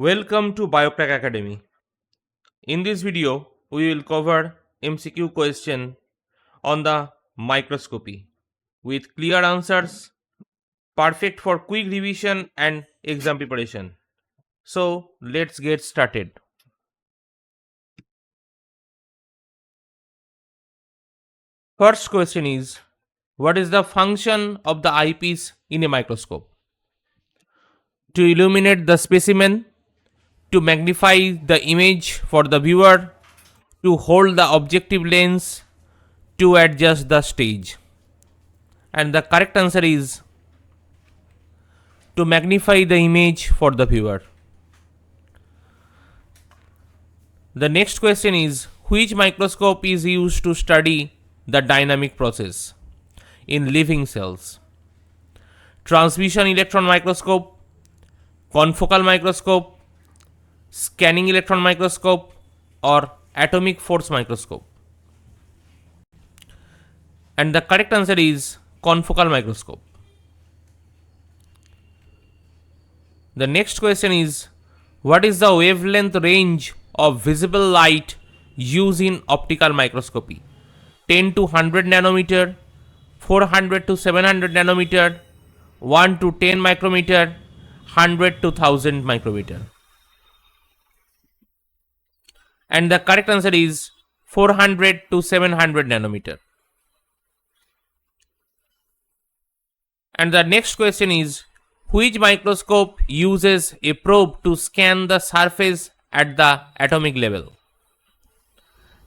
Welcome to Biotech Academy. In this video, we will cover MCQ question on the microscopy with clear answers, perfect for quick revision and exam preparation. So, let's get started. First question is, what is the function of the eyepiece in a microscope? To illuminate the specimen, to magnify the image for the viewer, to hold the objective lens, to adjust the stage. And the correct answer is to magnify the image for the viewer. The next question is, which microscope is used to study the dynamic process in living cells? Transmission electron microscope, confocal microscope, scanning electron microscope, or atomic force microscope? And the correct answer is confocal microscope. The next question is, what is the wavelength range of visible light used in optical microscopy? 10 to 100 nanometer, 400 to 700 nanometer, 1 to 10 micrometer, 100 to 1000 micrometer. And the correct answer is 400 to 700 nanometer. And the next question is, which microscope uses a probe to scan the surface at the atomic level?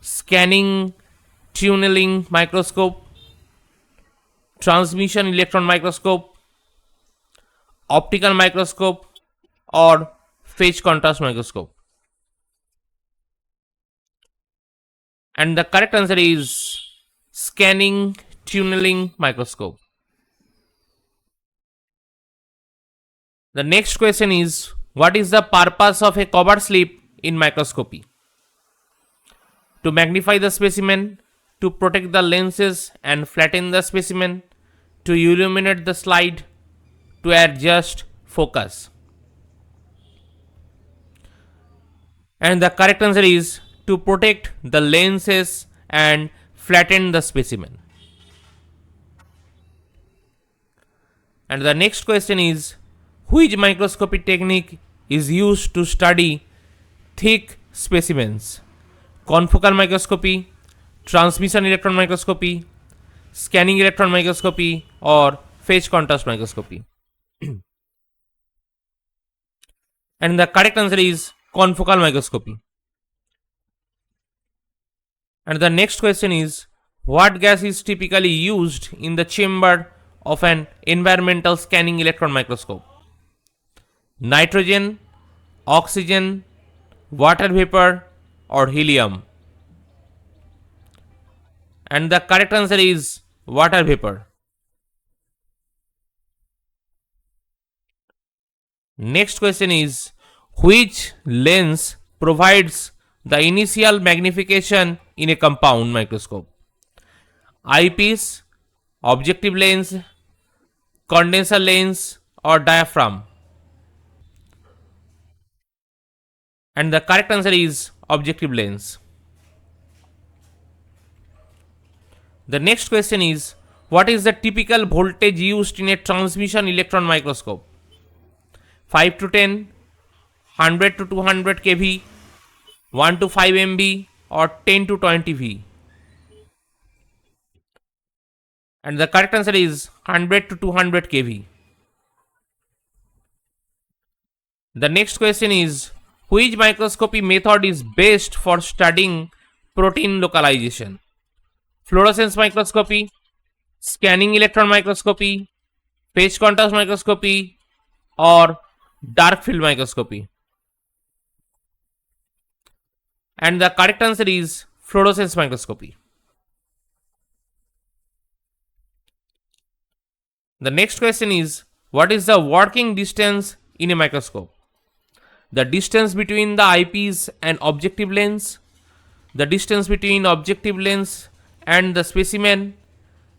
Scanning tunneling microscope, transmission electron microscope, optical microscope, or phase contrast microscope? And the correct answer is scanning tunneling microscope. The next question is, what is the purpose of a cover slip in microscopy? To magnify the specimen, to protect the lenses and flatten the specimen, to illuminate the slide, to adjust focus. And the correct answer is to protect the lenses and flatten the specimen. And the next question is, which microscopic technique is used to study thick specimens? Confocal microscopy, transmission electron microscopy, scanning electron microscopy, or phase contrast microscopy? And the correct answer is confocal microscopy. And the next question is, what gas is typically used in the chamber of an environmental scanning electron microscope? Nitrogen, oxygen, water vapor, or helium? And the correct answer is water vapor. Next question is, which lens provides the initial magnification in a compound microscope? Eyepiece, objective lens, condenser lens, or diaphragm? And the correct answer is objective lens. The next question is, what is the typical voltage used in a transmission electron microscope? 5 to 10, 100 to 200 kV, 1 to 5 MV, or 10 to 20 V? And the correct answer is 100 to 200 kV. The next question is, which microscopy method is best for studying protein localization? Fluorescence microscopy, scanning electron microscopy, phase contrast microscopy, or dark field microscopy? And the correct answer is fluorescence microscopy. The next question is, what is the working distance in a microscope? The distance between the eyepiece and objective lens, the distance between objective lens and the specimen,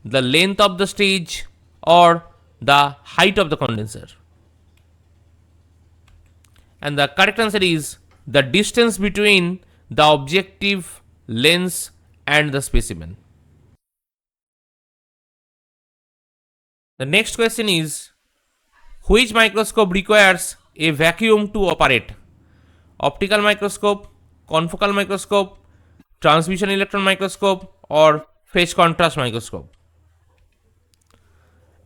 the length of the stage, or the height of the condenser? And the correct answer is the distance between the objective lens and the specimen. The next question is, which microscope requires a vacuum to operate? Optical microscope, confocal microscope, transmission electron microscope, or phase contrast microscope?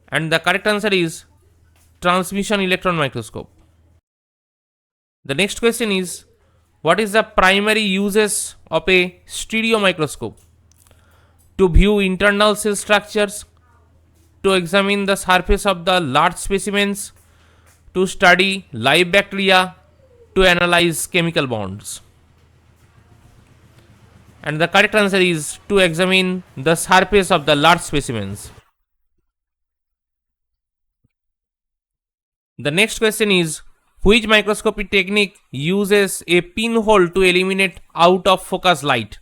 And the correct answer is transmission electron microscope. The next question is, what is the primary uses of a stereo microscope? To view internal cell structures, to examine the surface of the large specimens, to study live bacteria, to analyze chemical bonds. And the correct answer is to examine the surface of the large specimens. The next question is, which microscopy technique uses a pinhole to eliminate out of focus light?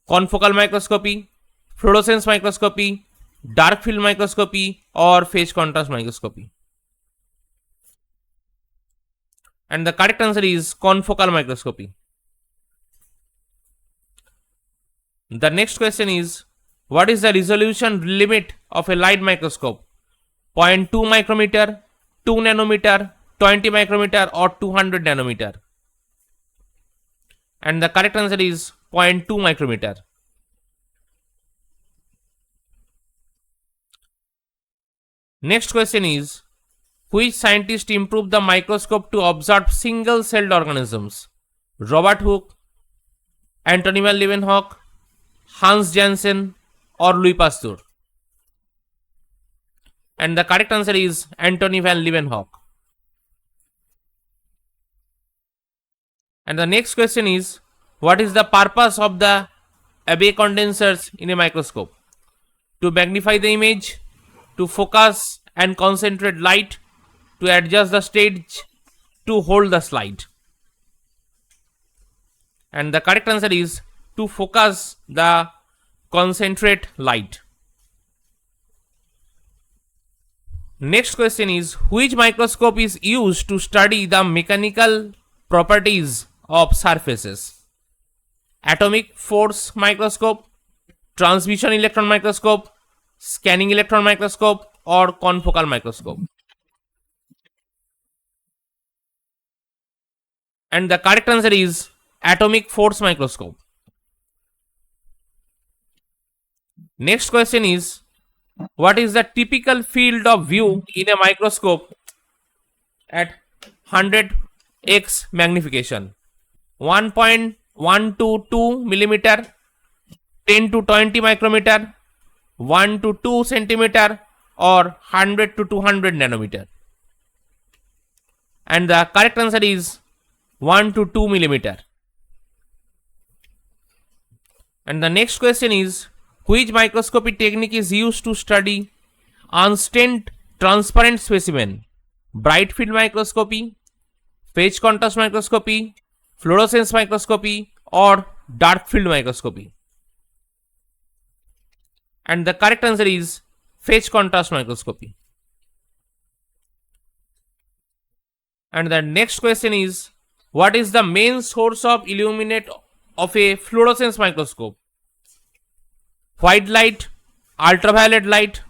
Confocal microscopy, fluorescence microscopy, dark field microscopy, or phase contrast microscopy? And the correct answer is confocal microscopy. The next question is, what is the resolution limit of a light microscope? 0.2 micrometer, 2 nanometer, 20 micrometer, or 200 nanometer? And the correct answer is 0.2 micrometer. Next question is, which scientist improved the microscope to observe single-celled organisms? Robert Hooke, Antony van Leeuwenhoek, Hans Janssen, or Louis Pasteur? And the correct answer is Antony van Leeuwenhoek. And the next question is, what is the purpose of the Abbe condensers in a microscope? To magnify the image, to focus and concentrate light, to adjust the stage, to hold the slide? And the correct answer is to focus the concentrate light. Next question is, which microscope is used to study the mechanical properties of surfaces? Atomic force microscope, transmission electron microscope, scanning electron microscope, or confocal microscope? And the correct answer is atomic force microscope. Next question is, what is the typical field of view in a microscope at 100x magnification? 1.122 millimeter, 10 to 20 micrometer, 1 to 2 centimeter, or 100 to 200 nanometer? And the correct answer is 1 to 2 millimeter. And the next question is, which microscopy technique is used to study unstained transparent specimen? Bright field microscopy, phase contrast microscopy, fluorescence microscopy, or dark field microscopy? And the correct answer is phase contrast microscopy. And the next question is, what is the main source of illuminate of a fluorescence microscope? White light, ultraviolet light,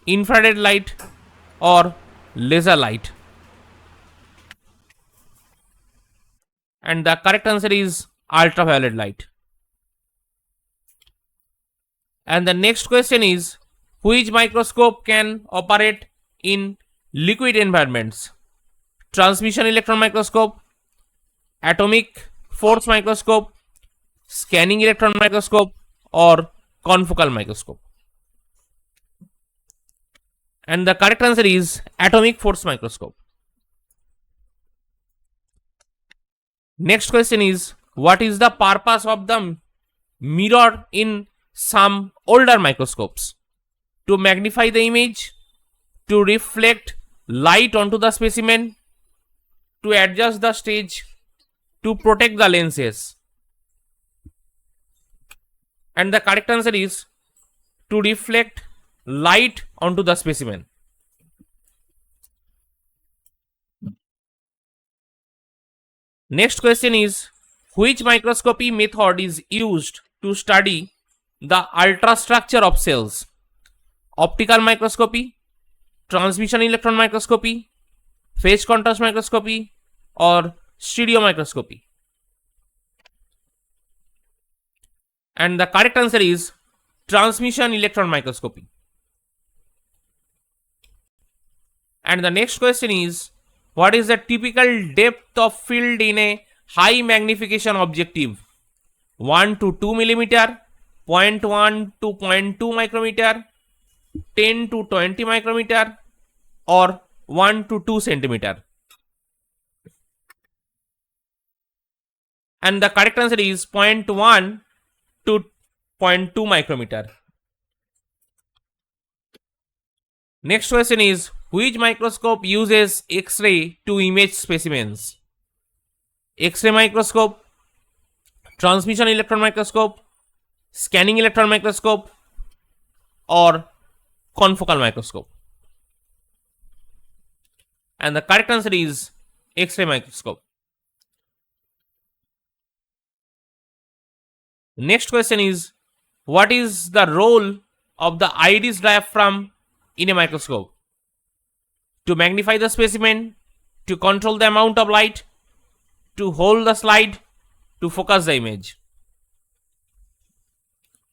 infrared light, or laser light? And the correct answer is ultraviolet light. And the next question is, which microscope can operate in liquid environments? Transmission electron microscope, atomic force microscope, scanning electron microscope, or confocal microscope? And the correct answer is atomic force microscope. Next question is, what is the purpose of the mirror in some older microscopes? To magnify the image, to reflect light onto the specimen, to adjust the stage, to protect the lenses? And the correct answer is to reflect light onto the specimen. Next question is, which microscopy method is used to study the ultrastructure of cells? Optical microscopy, transmission electron microscopy, phase contrast microscopy, or stereo microscopy? And the correct answer is transmission electron microscopy. And the next question is, what is the typical depth of field in a high magnification objective? 1 to 2 millimeter, 0.1 to 0.2 micrometer, 10 to 20 micrometer, or 1 to 2 centimeter? And the correct answer is 0.1 to 0.2 micrometer. Next question is, which microscope uses X-ray to image specimens? X-ray microscope, transmission electron microscope, scanning electron microscope, or confocal microscope? And the correct answer is X-ray microscope. Next question is, what is the role of the iris diaphragm in a microscope? To magnify the specimen, to control the amount of light, to hold the slide, to focus the image?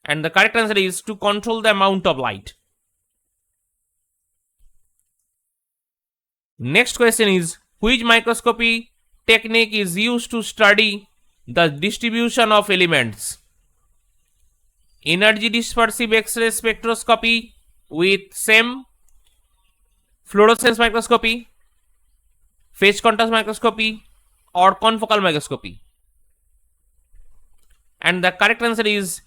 And the correct answer is to control the amount of light. Next question is, which microscopy technique is used to study the distribution of elements? Energy dispersive X-ray spectroscopy with SEM, fluorescence microscopy, phase contrast microscopy, or confocal microscopy? And the correct answer is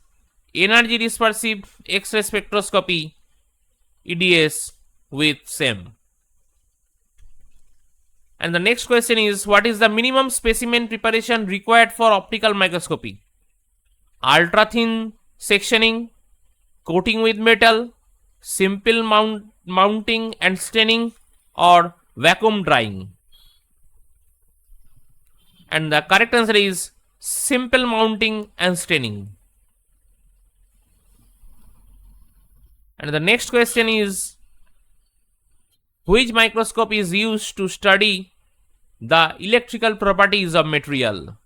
energy dispersive X-ray spectroscopy, EDS, with SEM. And the next question is, what is the minimum specimen preparation required for optical microscopy? Ultra thin sectioning, coating with metal, simple mounting and staining, or vacuum drying? And the correct answer is simple mounting and staining. And the next question is, which microscope is used to study the electrical properties of material?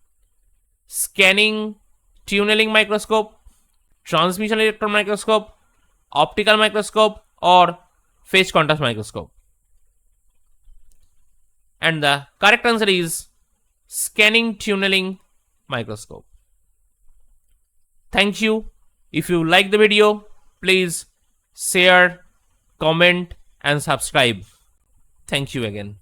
Scanning tunneling microscope, transmission electron microscope, optical microscope, or phase contrast microscope? And the correct answer is scanning tunneling microscope. Thank you. If you like the video, please share, comment, and subscribe. Thank you again.